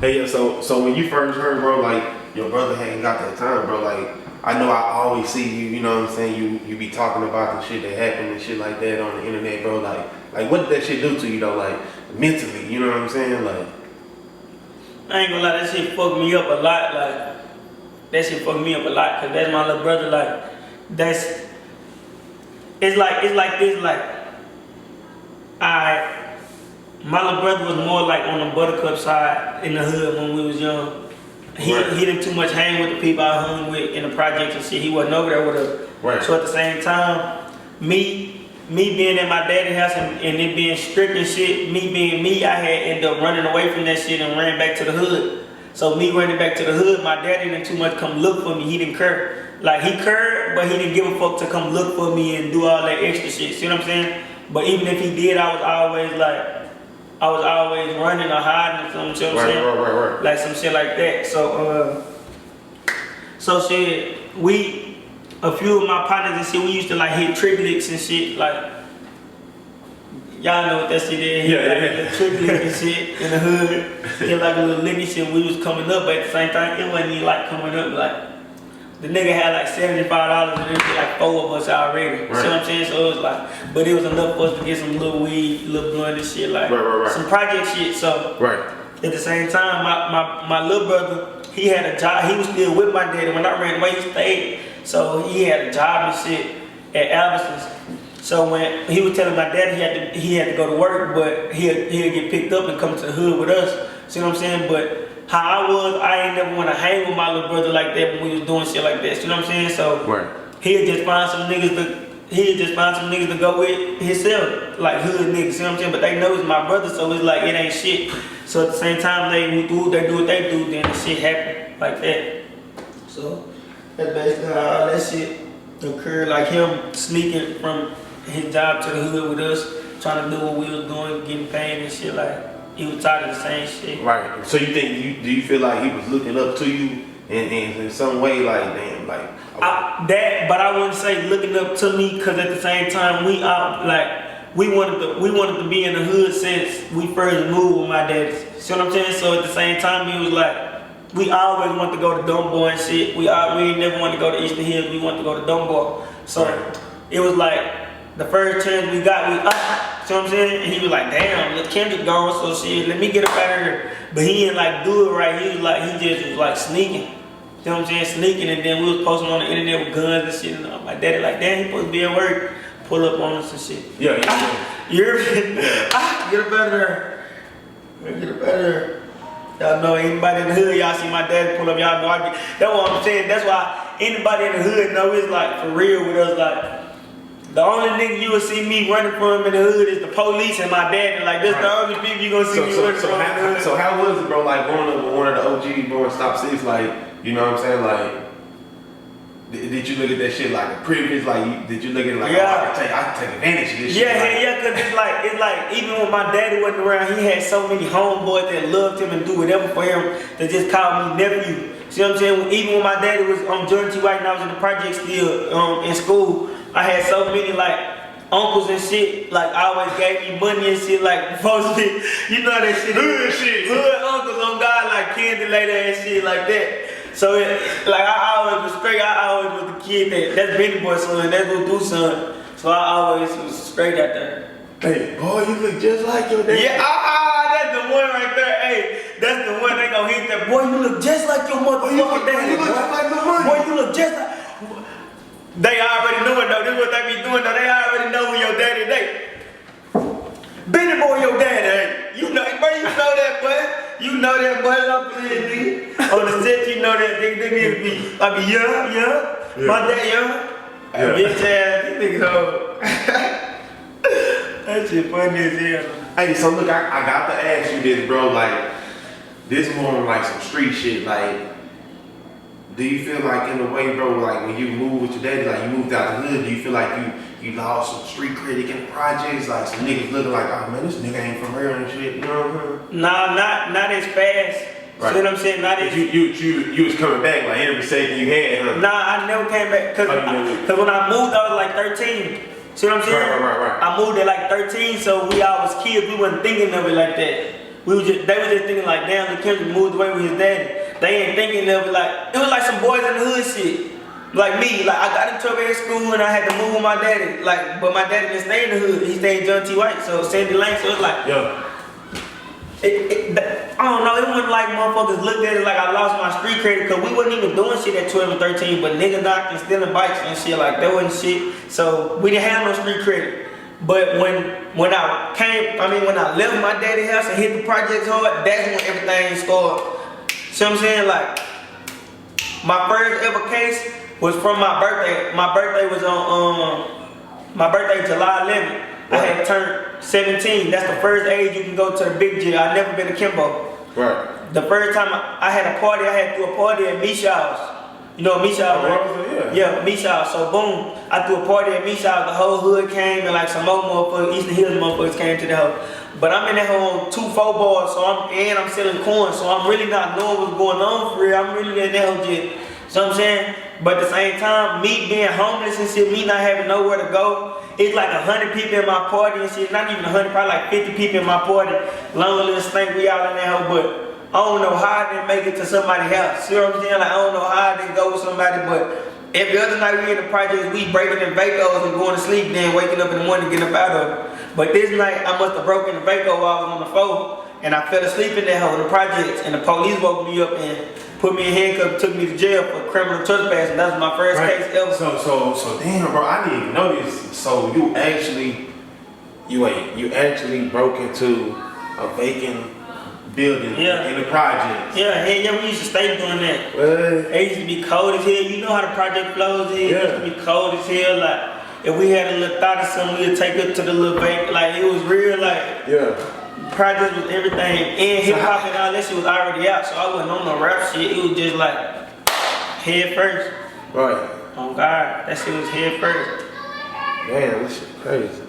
Hey, so when you first heard, bro, like your brother hadn't got that time, bro. Like I know I always see you. You know what I'm saying? You be talking about the shit that happened and shit like that on the internet, bro. Like what did that shit do to you though? Like mentally, you know what I'm saying? Like I ain't gonna lie, that shit fucked me up a lot. Like that shit fucked me up a lot, cause that's my little brother. Like it's like this. Like my little brother was more like on the buttercup side in the hood when we was young. He didn't too much hang with the people I hung with in the projects and shit. He wasn't over there with us. Right. So at the same time, me being at my daddy's house and it being strict and shit, me being me, I had ended up running away from that shit and ran back to the hood. So me running back to the hood, my daddy didn't too much come look for me. He didn't care. Like he cared, but he didn't give a fuck to come look for me and do all that extra shit. See what I'm saying? But even if he did, I was always running or hiding or something. See what I'm saying? Right. Like some shit like that. So shit, a few of my partners and shit, we used to like hit trick licks and shit. Like y'all know what that shit is. Yeah. Trick lick and shit in the hood. Hit like a little lick and shit. We was coming up, but at the same time, it wasn't even like coming up like. The nigga had like $75 and there was like 4 of us already. Right. See what I'm saying? So it was like, but it was enough for us to get some little weed, little blunt and shit, like some project shit. So at the same time, my little brother, he had a job. He was still with my daddy when I ran away. He stayed, so he had a job and shit at Albertsons. So when he was telling my daddy he had to go to work, but he'll get picked up and come to the hood with us. See what I'm saying? But how I ain't never want to hang with my little brother like that when we was doing shit like that. You know what I'm saying? So he'll just find some niggas to go with himself, like hood niggas. See what I'm saying? But they know it's my brother, so it's like it ain't shit. So at the same time, they do what they do, then the shit happen like that. So that's basically how all that shit occurred. Like him sneaking from his job to the hood with us, trying to do what we was doing, getting paid and shit like. He was tired of the same shit. Right. So you think do you feel like he was looking up to you in some way, like damn, like but I wouldn't say looking up to me, cause at the same time we wanted to be in the hood since we first moved with my daddy. See what I'm saying? So at the same time he was like, we always wanted to go to Dumbo and shit. We ain't never wanted to go to Eastern Hills. We wanted to go to Dumbo. So it was like the first chance we got, see what I'm saying? And he was like, damn, look, Kennyb gone, so shit, let me get up out of here. But he didn't like do it right. He just was like sneaking. See what I'm saying? Sneaking, and then we was posting on the internet with guns and shit. And my daddy like, damn, he supposed to be at work. Pull up on us and shit. Yeah. You're get up out of there. Get up out of there. Y'all know anybody in the hood, y'all see my daddy pull up, y'all know that's what I'm saying. That's why anybody in the hood know it's like for real with us, like. The only nigga you will see me running from in the hood is the police and my daddy. Like, that's the only people you gonna see me running from in the hood. So how was it, bro, like growing up with one of the OGs, bro, and Stop 6, like, you know what I'm saying, like, did you look at that shit like a privilege? Like, did you look at it like, I can take advantage of this shit? Yeah, cause it's like, even when my daddy wasn't around, he had so many homeboys that loved him and do whatever for him that just called me nephew. See what I'm saying? Even when my daddy was on Jordan T. White and I was in the project still in school, I had so many like uncles and shit, like always gave me money and shit, like folks, you know that shit, hood uncles on God, like candy later and shit like that. So like I always was straight. I always was the kid that's Benny Boy son, that's Lil son. So I always was straight out there. Hey, boy, you look just like your daddy. Yeah, that's the one right there. Hey, that's the one they gonna hit that. Boy, you look just like your motherfucking daddy. You look just like the money. Boy, you look just like. They already know it though. This is what they be doing though. They already know who your daddy is. Benny Boy, your daddy. You know, bro, you know that, boy. You know that, boy. I'm playing, nigga. On the set, you know that, nigga. They need to be. I be yeah. My dad, yeah. Bitch ass, these niggas old. That shit funny as hell. Hey, so look, I got to ask you this, bro. Like, this more on like some street shit. Like, do you feel like in a way, bro, like when you moved with your daddy, like you moved out the hood, do you feel like you lost some street critic in the projects? Like some niggas looking like, oh man, this nigga ain't from here and shit, you know what I'm saying? Nah, not as fast. Right. See what I'm saying? Not as you was coming back like every second you had, huh? Nah, I never came back cause when I moved I was like 13. See what I'm saying? Right. I moved at like 13, so we all was kids, we wasn't thinking of it like that. they was just thinking like, damn, the Kendrick moved away with his daddy. They ain't thinking of it like, it was like some boys in the hood shit. Like me, like I got in trouble at school and I had to move with my daddy. Like, but my daddy didn't stay in the hood. He stayed in John T. White, so Sandy Lane. So it's like, I don't know. It wasn't like motherfuckers looked at it like I lost my street credit because we wasn't even doing shit at 12 and 13. But nigga knocking, stealing bikes and shit like that wasn't shit. So we didn't have no street credit. But when I left my daddy's house and hit the projects hard, that's when everything started. See what I'm saying? Like, my first ever case was from my birthday. My birthday was July 11th. I had turned 17. That's the first age you can go to the big jail. I never been to Kimbo. Right. The first time I had a party, I had to do a party at Michelle's. You know Michelle's, right? Yeah, Michelle's. So boom, I threw a party at Michelle's. The whole hood came and like some more motherfuckers, Eastern Hills motherfuckers came to the house. But I'm in that whole 2-4 bars, so I'm selling corn, so I'm really not knowing what's going on for real. I'm really in that whole shit. So I'm saying, but at the same time, me being homeless and shit, me not having nowhere to go, it's like 100 people in my party and shit. Not even 100, probably like 50 people in my party. Long little stink, we all in that hoe, but I don't know how I didn't make it to somebody's house. See what I'm saying? Like, I don't know how I didn't go with somebody, but every other night we in the projects, we breaking in Vacos and going to sleep, then waking up in the morning and getting up out of it. But this night, I must have broken the Vaco while I was on the phone, and I fell asleep in that hoe in the projects, and the police woke me up and put me in handcuffs, took me to jail for criminal trespass, and that was my first case ever. So damn, bro, I didn't even know this. So you actually broke into a vacant building in the projects. Yeah, we used to stay doing that. What? It used to be cold as hell. You know how the project flows is. Yeah. It used to be cold as hell. Like, if we had a little thought of something, we'd take it to the little bank. Like, it was real, like, project was everything. And hip hop and all that shit was already out, so I wasn't on no rap shit. It was just like, head first. Right. Oh God, that shit was head first. Man, this shit crazy.